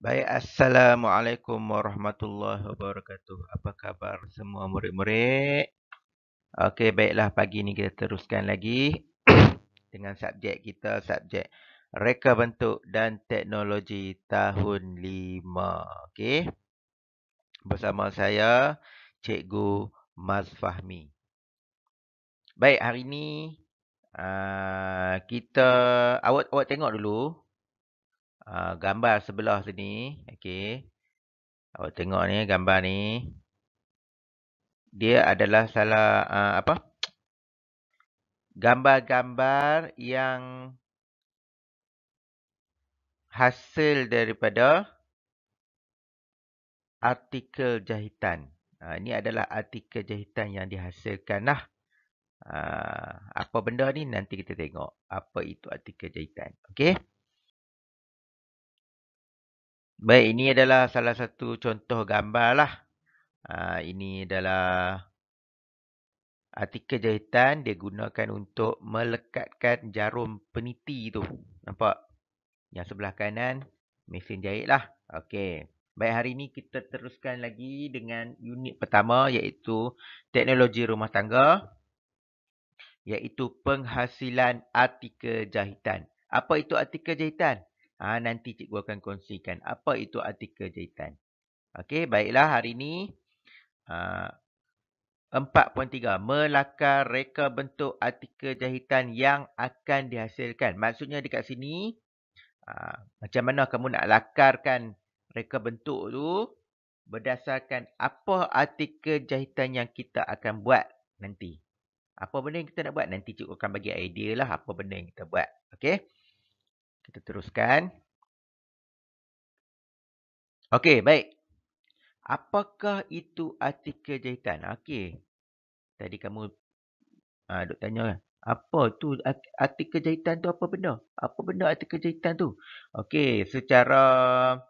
Baik, Assalamualaikum warahmatullahi wabarakatuh. Apa khabar semua murid-murid? Okey, baiklah pagi ni kita teruskan lagi dengan subjek kita, subjek reka bentuk dan teknologi tahun 5. Okey, bersama saya Cikgu Maz Fahmi. Baik, hari ni kita awak tengok dulu gambar sebelah sini. Okey. Awak tengok ni gambar ni. Dia adalah salah gambar-gambar yang hasil daripada artikel jahitan. Ini adalah artikel jahitan yang dihasilkan lah. Apa benda ni nanti kita tengok. Apa itu artikel jahitan. Okey. Baik, ini adalah salah satu contoh gambar lah. Ini adalah artikel jahitan. Dia gunakan untuk melekatkan jarum peniti tu. Nampak? Yang sebelah kanan, mesin jahit lah. Okey. Baik, hari ini kita teruskan lagi dengan unit pertama iaitu teknologi rumah tangga. Iaitu penghasilan artikel jahitan. Apa itu artikel jahitan? Nanti cikgu akan kongsikan apa itu artikel jahitan. Okey, baiklah hari ini 4.3. Melakar reka bentuk artikel jahitan yang akan dihasilkan. Maksudnya dekat sini, macam mana kamu nak lakarkan reka bentuk tu berdasarkan apa artikel jahitan yang kita akan buat nanti. Apa benda yang kita nak buat? Nanti cikgu akan bagi idea lah apa benda yang kita buat. Okey? Kita teruskan. Okey, baik. Apakah itu artikel jahitan? Okey. Tadi kamu duk tanya kan? Apa tu artikel jahitan tu apa benda? Apa benda artikel jahitan tu? Okey, secara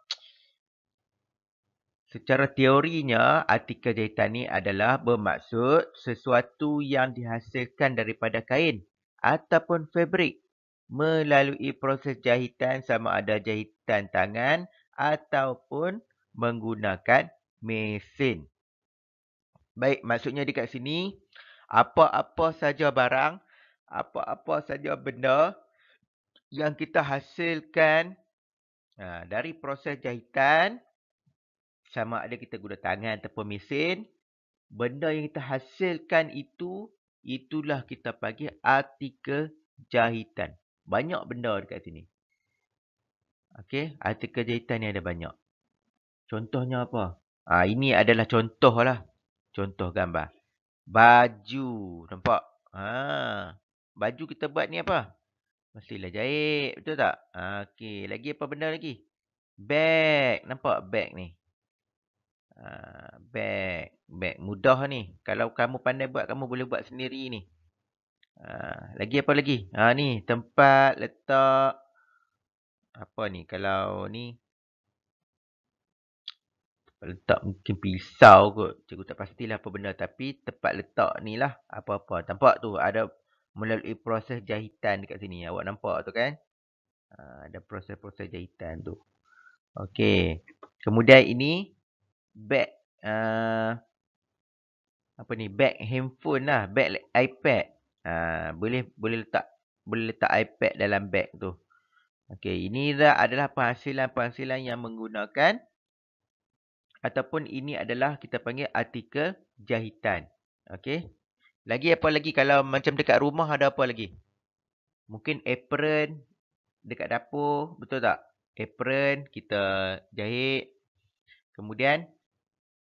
teorinya, artikel jahitan ni adalah bermaksud sesuatu yang dihasilkan daripada kain ataupun fabrik melalui proses jahitan sama ada jahitan tangan ataupun menggunakan mesin. Baik, maksudnya dekat sini, apa-apa saja barang, apa-apa saja benda yang kita hasilkan dari proses jahitan, sama ada kita guna tangan ataupun mesin, benda yang kita hasilkan itulah kita panggil artikel jahitan. Banyak benda dekat sini. Okey, artikel jahitan ni ada banyak. Contohnya apa? Ini adalah contoh lah. Contoh gambar. Baju. Nampak? Baju kita buat ni apa? Mestilah jahit. Betul tak? Okey, lagi apa benda lagi? Beg. Nampak beg ni? Beg. Beg mudah ni. Kalau kamu pandai buat, kamu boleh buat sendiri ni. Lagi apa lagi? Ni tempat letak. Apa ni? Kalau ni. Tempat letak mungkin pisau kot. Cikgu tak pastilah apa benda. Tapi tempat letak ni lah. Apa-apa. Nampak tu? Ada melalui proses jahitan dekat sini. Awak nampak tu kan? Ada proses-proses jahitan tu. Okey. Kemudian ini. Beg. Apa ni? Beg handphone lah. Beg iPad. Boleh letak iPad dalam beg tu. Okey. Ini adalah penghasilan-penghasilan yang menggunakan. Ataupun ini adalah kita panggil artikel jahitan. Okey. Lagi apa lagi? Kalau macam dekat rumah ada apa lagi? Mungkin apron dekat dapur. Betul tak? Apron kita jahit. Kemudian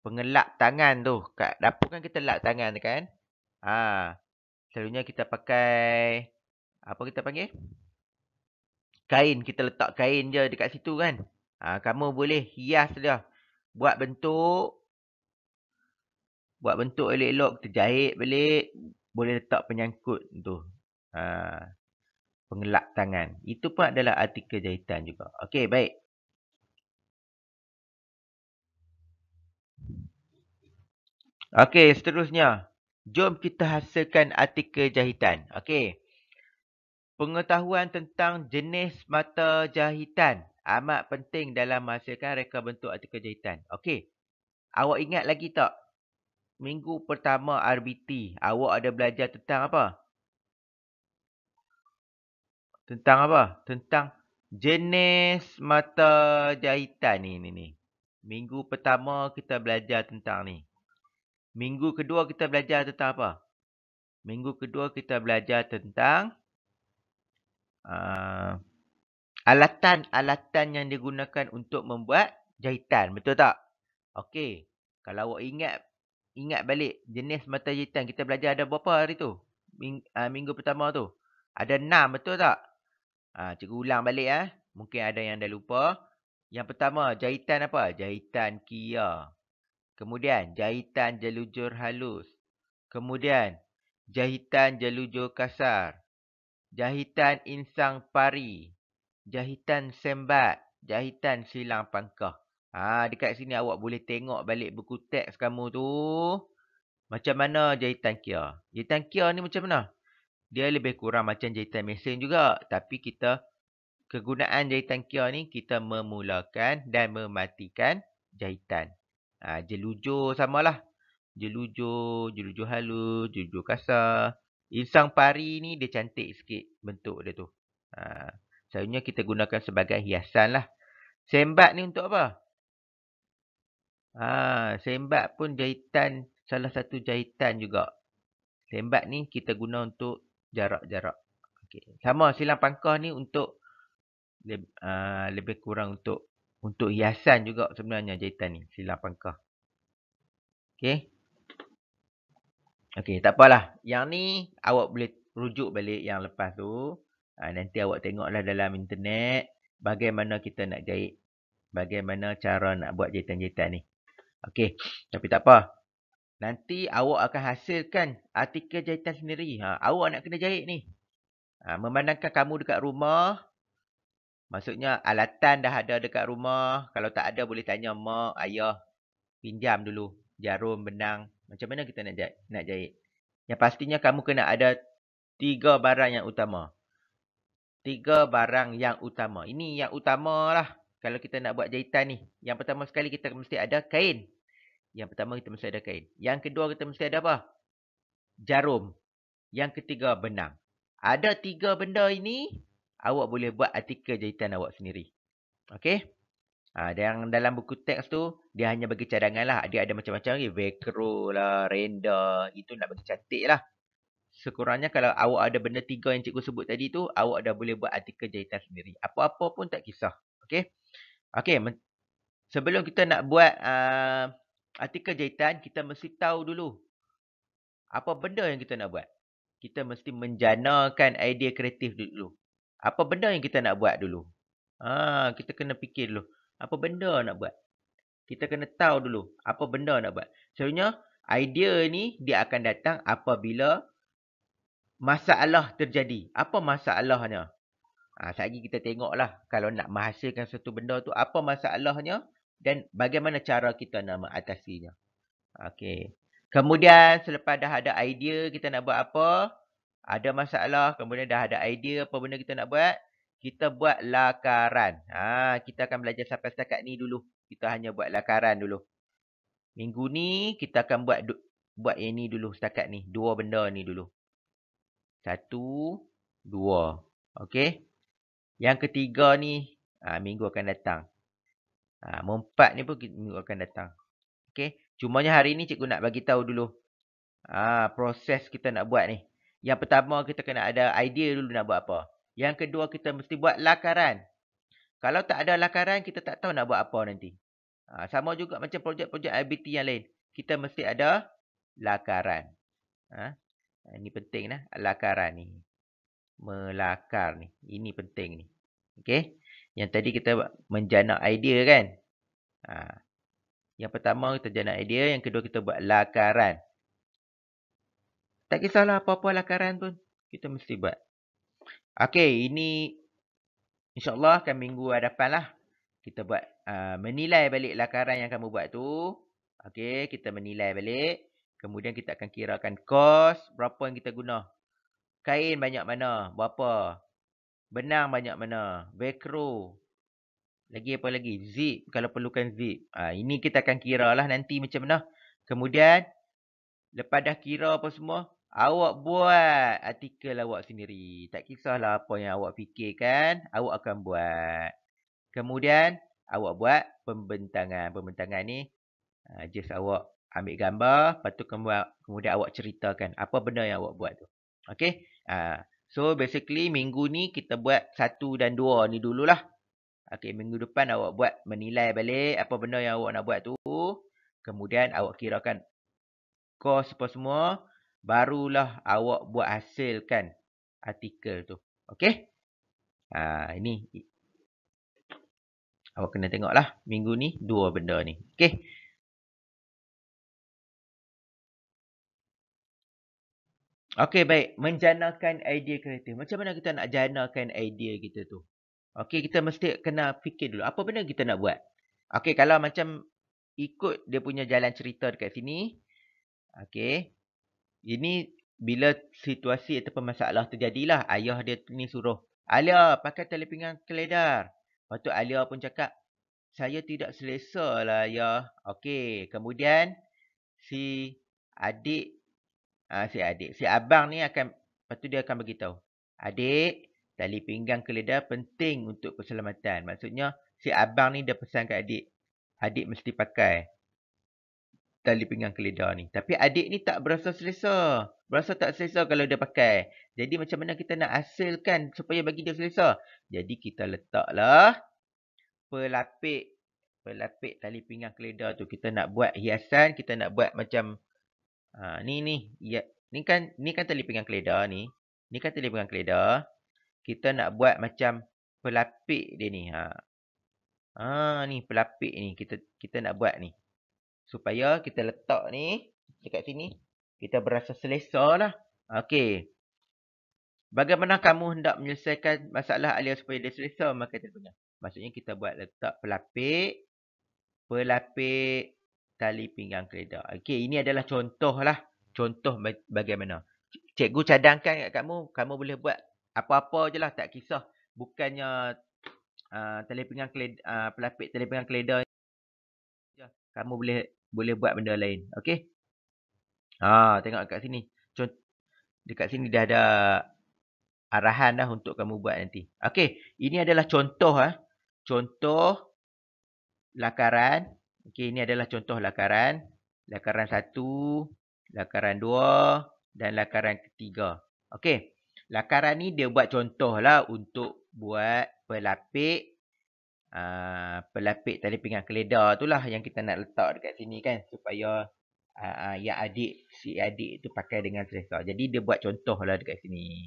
pengelap tangan tu. Kat dapur kan kita lap tangan kan? Selalunya kita pakai apa kita panggil? Kain. Kita letak kain je dekat situ kan? Kamu boleh hias dia. Buat bentuk elok-elok. Kita jahit balik. Boleh letak penyangkut tu. Pengelap tangan. Itu pun adalah artikel jahitan juga. Okey, baik. Okey, seterusnya. Jom kita hasilkan artikel jahitan. Okey. Pengetahuan tentang jenis mata jahitan amat penting dalam menghasilkan reka bentuk artikel jahitan. Okey, awak ingat lagi tak? Minggu pertama RBT, awak ada belajar tentang apa? Tentang apa? Tentang jenis mata jahitan ni. Minggu pertama kita belajar tentang ni. Minggu kedua kita belajar tentang apa? Minggu kedua kita belajar tentang alatan-alatan yang digunakan untuk membuat jahitan. Betul tak? Okey. Kalau awak ingat balik jenis mata jahitan, kita belajar ada berapa hari tu? Minggu pertama tu. Ada 6, betul tak? Cikgu ulang balik. Mungkin ada yang dah lupa. Yang pertama, jahitan apa? Jahitan kia. Kemudian, jahitan jelujur halus. Kemudian, jahitan jelujur kasar. Jahitan insang pari. Jahitan sembat. Jahitan silang pangkah. Dekat sini awak boleh tengok balik buku teks kamu tu. Macam mana jahitan kia. Jahitan kia ni macam mana? Dia lebih kurang macam jahitan mesin juga. Tapi kegunaan jahitan kia ni, kita memulakan dan mematikan jahitan. Jelujur samalah. Jelujur halus, jelujur kasar. Insang pari ni dia cantik sikit bentuk dia tu. Selalunya kita gunakan sebagai hiasan lah. Sembat ni untuk apa? Sembat pun jahitan, salah satu jahitan juga. Sembat ni kita guna untuk jarak-jarak. Okay. Sama silang pangkah ni untuk lebih kurang untuk hiasan juga sebenarnya jahitan ni, silang pangkah. Okey. Okey, tak apalah. Yang ni awak boleh rujuk balik yang lepas tu. Nanti awak tengoklah dalam internet bagaimana kita nak jahit. Bagaimana cara nak buat jahitan-jahitan ni. Okey, tapi tak apa. Nanti awak akan hasilkan artikel jahitan sendiri. Awak nak kena jahit ni. Memandangkan kamu dekat rumah, maksudnya alatan dah ada dekat rumah. Kalau tak ada boleh tanya mak, ayah. Pinjam dulu jarum, benang. Macam mana kita nak jahit. Yang pastinya kamu kena ada 3 barang yang utama. 3 barang yang utama. Ini yang utama lah kalau kita nak buat jahitan ni. Yang pertama sekali kita mesti ada kain. Yang pertama kita mesti ada kain. Yang kedua kita mesti ada apa? Jarum. Yang ketiga benang. Ada 3 benda ini, awak boleh buat artikel jahitan awak sendiri. Okey? Dan dalam buku teks tu, dia hanya bagi cadangan lah. Dia ada macam-macam lagi. Velcro lah, renda. Itu nak bagi cantik lah. Sekurangnya kalau awak ada benda 3 yang cikgu sebut tadi tu, awak dah boleh buat artikel jahitan sendiri. Apa-apa pun tak kisah. Okey? Okey, sebelum kita nak buat artikel jahitan, kita mesti tahu dulu apa benda yang kita nak buat. Kita mesti menjanakan idea kreatif dulu. Apa benda yang kita nak buat dulu? Kita kena fikir dulu. Apa benda nak buat? Kita kena tahu dulu apa benda nak buat. Sebenarnya, idea ni dia akan datang apabila masalah terjadi. Apa masalahnya? Sekali kita tengoklah kalau nak menghasilkan satu benda tu, apa masalahnya dan bagaimana cara kita nak mengatasinya. Okey. Kemudian selepas dah ada idea kita nak buat apa, ada masalah, kemudian dah ada idea apa benda kita nak buat, kita buat lakaran. Kita akan belajar sampai setakat ni dulu. Kita hanya buat lakaran dulu. Minggu ni kita akan buat yang ni dulu setakat ni. 2 benda ni dulu. 1, 2. Okey. Yang ketiga ni minggu akan datang. 4 ni pun minggu akan datang. Okey. Cumanya hari ni cikgu nak bagi tahu dulu proses kita nak buat ni. Yang pertama kita kena ada idea dulu nak buat apa. Yang kedua kita mesti buat lakaran. Kalau tak ada lakaran kita tak tahu nak buat apa nanti. Sama juga macam projek-projek IBT yang lain. Kita mesti ada lakaran. Ini penting lah lakaran ni. Melakar ni. Ini penting ni. Okey. Yang tadi kita menjana idea kan. Yang pertama kita jana idea, yang kedua kita buat lakaran. Tak kisahlah apa-apa lakaran pun, kita mesti buat. Okey, ini insya-Allah akan minggu hadapan lah. Kita buat menilai balik lakaran yang kamu buat tu. Okey, kita menilai balik. Kemudian kita akan kirakan kos, berapa yang kita guna. Kain banyak mana, berapa. Benang banyak mana, velcro. Lagi apa lagi? Zip, kalau perlukan zip. Ini kita akan kira lah nanti macam mana. Kemudian, lepas dah kira apa semua, awak buat artikel awak sendiri. Tak kisahlah apa yang awak fikirkan, awak akan buat. Kemudian, awak buat pembentangan. Pembentangan ni, just awak ambil gambar, lepas tu kemudian awak ceritakan apa benda yang awak buat tu. Okay? So, basically minggu ni kita buat 1 dan 2 ni dululah. Okay, minggu depan awak buat menilai balik apa benda yang awak nak buat tu. Kemudian awak kirakan kos apa semua. Barulah awak buat hasilkan artikel tu. Okay? Ini awak kena tengoklah minggu ni 2 benda ni. Okay? Okey, baik. Menjanakan idea kreatif. Macam mana kita nak janakan idea kita tu? Okey, kita mesti kena fikir dulu. Apa benda kita nak buat? Okey, kalau macam ikut dia punya jalan cerita dekat sini. Okey. Ini bila situasi ataupun masalah terjadilah. Ayah dia ni suruh, Alia, pakai tali pinggang keledar. Lepas tu Alia pun cakap, saya tidak selesa lah, ayah. Okey, kemudian si adik si abang ni akan, lepas tu dia akan beritahu, adik, tali pinggang keledar penting untuk keselamatan. Maksudnya, si abang ni dia pesan kat adik, adik mesti pakai tali pinggang keledar ni. Tapi adik ni tak berasa selesa. Berasa tak selesa kalau dia pakai. Jadi macam mana kita nak hasilkan supaya bagi dia selesa? Jadi kita letaklah pelapik tali pinggang keledar tu. Kita nak buat hiasan, kita nak buat macam ni. Ya, ni kan tali pinggang keledar ni. Ni kan tali pinggang keledar. Kita nak buat macam pelapik dia ni. Ni pelapik ni kita nak buat ni. Supaya kita letak ni dekat sini, kita berasa selesa lah. Okey. Bagaimana kamu hendak menyelesaikan masalah Alia supaya dia selesa memakai tali pinggang? Maksudnya kita buat letak pelapik tali pinggang keledar. Okey, ini adalah contoh lah. Contoh bagaimana. Cikgu cadangkan kat kamu boleh buat apa-apa je lah. Tak kisah. Bukannya tali pinggang keledar, pelapik tali pinggang keledar je. Kamu boleh buat benda lain. Okey? Tengok kat sini. Dekat sini dah ada arahan dah untuk kamu buat nanti. Okey, ini adalah contoh contoh lakaran. Okey, ini adalah contoh lakaran. Lakaran 1, lakaran 2 dan lakaran ketiga. Okey. Lakaran ni dia buat contoh lah untuk buat pelapik tali pinggang keledar tu lah yang kita nak letak dekat sini kan, supaya yang si adik tu pakai dengan selesa. Jadi dia buat contoh lah dekat sini.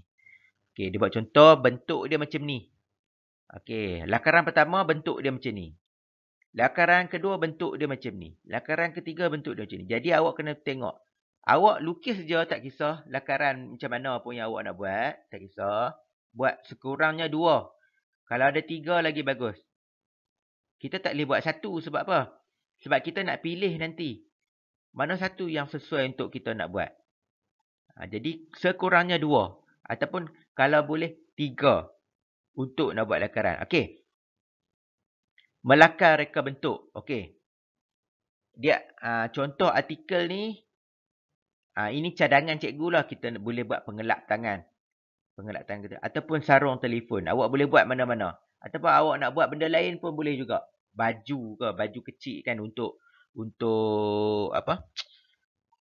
Okey, dia buat contoh bentuk dia macam ni. Okey, lakaran pertama bentuk dia macam ni. Lakaran kedua bentuk dia macam ni. Lakaran ketiga bentuk dia macam ni. Jadi awak kena tengok. Awak lukis je tak kisah lakaran macam mana pun yang awak nak buat, tak kisah. Buat sekurangnya 2. Kalau ada 3 lagi bagus. Kita tak boleh buat 1 sebab apa? Sebab kita nak pilih nanti mana satu yang sesuai untuk kita nak buat. Jadi sekurangnya 2. Ataupun kalau boleh 3 untuk nak buat lakaran. Okey. Melakar reka bentuk. Okey. Dia contoh artikel ni, ini cadangan cikgu lah. Kita boleh buat pengelap tangan. Pengelap tangan kita. Ataupun sarung telefon. Awak boleh buat mana-mana. Ataupun awak nak buat benda lain pun boleh juga. Baju ke, baju kecil kan untuk apa?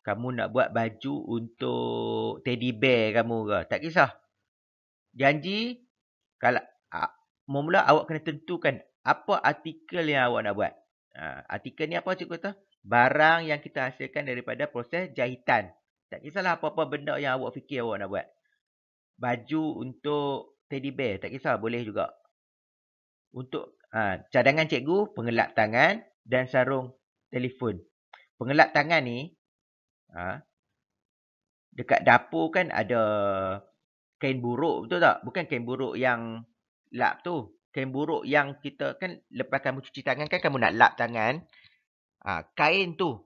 Kamu nak buat baju untuk teddy bear kamu ke. Tak kisah. Janji, kalau mula awak kena tentukan apa artikel yang awak nak buat. Artikel ni apa cikgu kata? Barang yang kita hasilkan daripada proses jahitan. Tak kisahlah apa-apa benda yang awak fikir awak nak buat. Baju untuk teddy bear. Tak kisah, boleh juga. Untuk cadangan cikgu, pengelap tangan dan sarung telefon. Pengelap tangan ni, dekat dapur kan ada kain buruk, betul tak? Bukan kain buruk yang lap tu. Kain buruk yang kita kan lepas kamu cuci tangan kan kamu nak lap tangan. Kain tu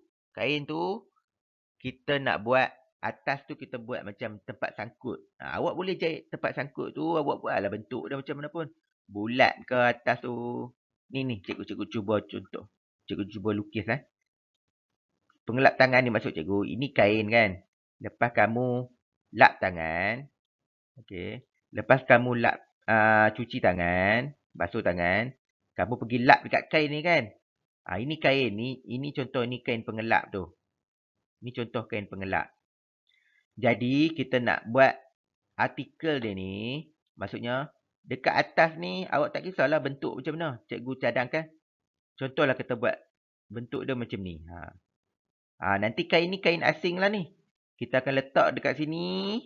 kita nak buat atas tu kita buat macam tempat sangkut. Awak boleh jahit tempat sangkut tu, awak buatlah bentuk dia macam mana pun. Bulat ke atas tu. Ni, cikgu cuba contoh. Cikgu cuba lukis Pengelap tangan ni maksud cikgu, ini kain kan. Lepas kamu lap tangan, okey. Lepas kamu lap cuci tangan, basuh tangan, kamu pergi lap dekat kain ni kan. Ini kain ni, ini contoh ni kain pengelap tu. Ni contoh kain pengelap. Jadi kita nak buat artikel dia ni, maksudnya dekat atas ni awak tak kisahlah bentuk macam mana. Cikgu cadangkan. Contohlah kita buat bentuk dia macam ni. Nanti kain ni kain asing lah ni. Kita akan letak dekat sini.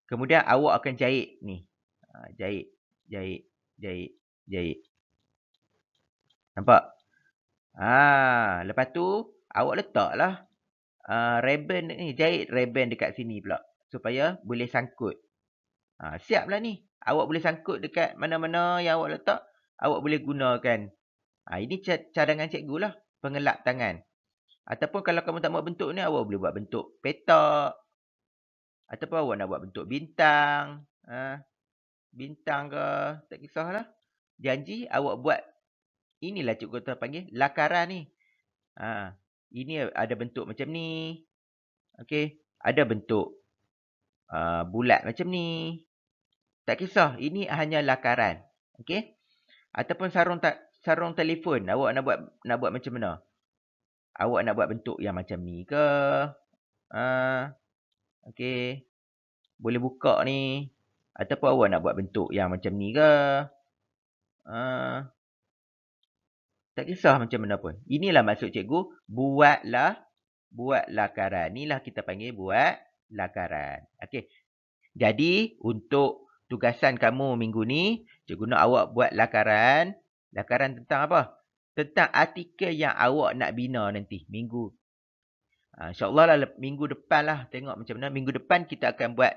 Kemudian awak akan jahit ni. Jahit. Nampak? Lepas tu awak letaklah ribbon ni. Jahit ribbon dekat sini pula. Supaya boleh sangkut. Siaplah ni. Awak boleh sangkut dekat mana-mana yang awak letak. Awak boleh gunakan. Ini cadangan cikgu lah. Pengelap tangan. Ataupun kalau kamu tak mau bentuk ni, awak boleh buat bentuk petak. Ataupun awak nak buat bentuk bintang. Bintang ke, tak kisahlah. Janji awak buat, inilah cikgu kata panggil lakaran ni. Ini ada bentuk macam ni. Okey, ada bentuk bulat macam ni. Tak kisah, ini hanya lakaran. Okey? Ataupun sarung telefon, awak nak buat macam mana? Awak nak buat bentuk yang macam ni ke? Okey. Boleh buka ni. Ataupun awak nak buat bentuk yang macam ni ke? Tak kisah macam mana pun. Inilah maksud cikgu. Buatlah lakaran. Inilah kita panggil buat lakaran. Okey. Jadi, untuk tugasan kamu minggu ni, cikgu nak awak buat lakaran. Lakaran tentang apa? Tentang artikel yang awak nak bina nanti. Minggu. InsyaAllah lah minggu depan lah. Tengok macam mana. Minggu depan kita akan buat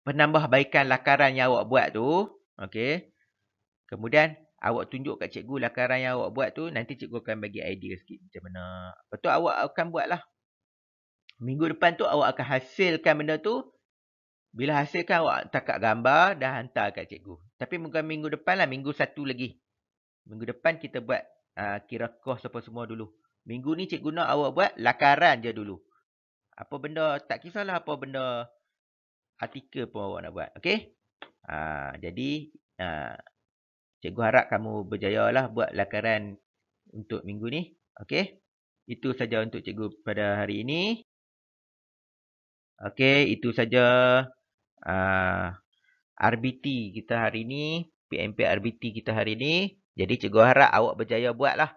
penambahbaikan lakaran yang awak buat tu. Okey. Kemudian, awak tunjuk kat cikgu lakaran yang awak buat tu. Nanti cikgu akan bagi idea sikit macam mana. Lepas tu awak akan buat lah. Minggu depan tu awak akan hasilkan benda tu. Bila hasilkan awak tangkap gambar dan hantar kat cikgu. Tapi bukan minggu depan lah. Minggu satu lagi. Minggu depan kita buat kira kos apa semua dulu. Minggu ni cikgu nak awak buat lakaran je dulu. Apa benda, tak kisahlah apa benda artikel pun awak nak buat. Okey? Jadi, cikgu harap kamu berjaya lah buat lakaran untuk minggu ni. Okey? Itu saja untuk cikgu pada hari ini. Okey, itu saja RBT kita hari ini. PMP RBT kita hari ini. Jadi cikgu harap awak berjaya buatlah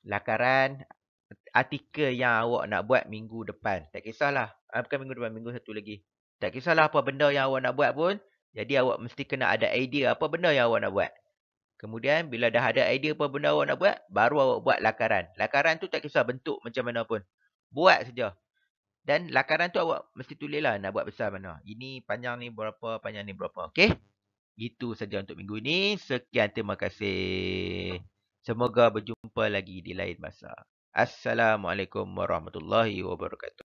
lakaran artikel yang awak nak buat minggu depan. Tak kisahlah. Bukan minggu depan, minggu satu lagi. Tak kisahlah apa benda yang awak nak buat pun. Jadi awak mesti kena ada idea apa benda yang awak nak buat. Kemudian bila dah ada idea apa benda awak nak buat, baru awak buat lakaran. Lakaran tu tak kisah bentuk macam mana pun. Buat saja. Dan lakaran tu awak mesti tulislah nak buat besar mana. Ini panjang ni berapa, panjang ni berapa. Okey? Itu saja untuk minggu ini. Sekian, terima kasih. Semoga berjumpa lagi di lain masa. Assalamualaikum warahmatullahi wabarakatuh.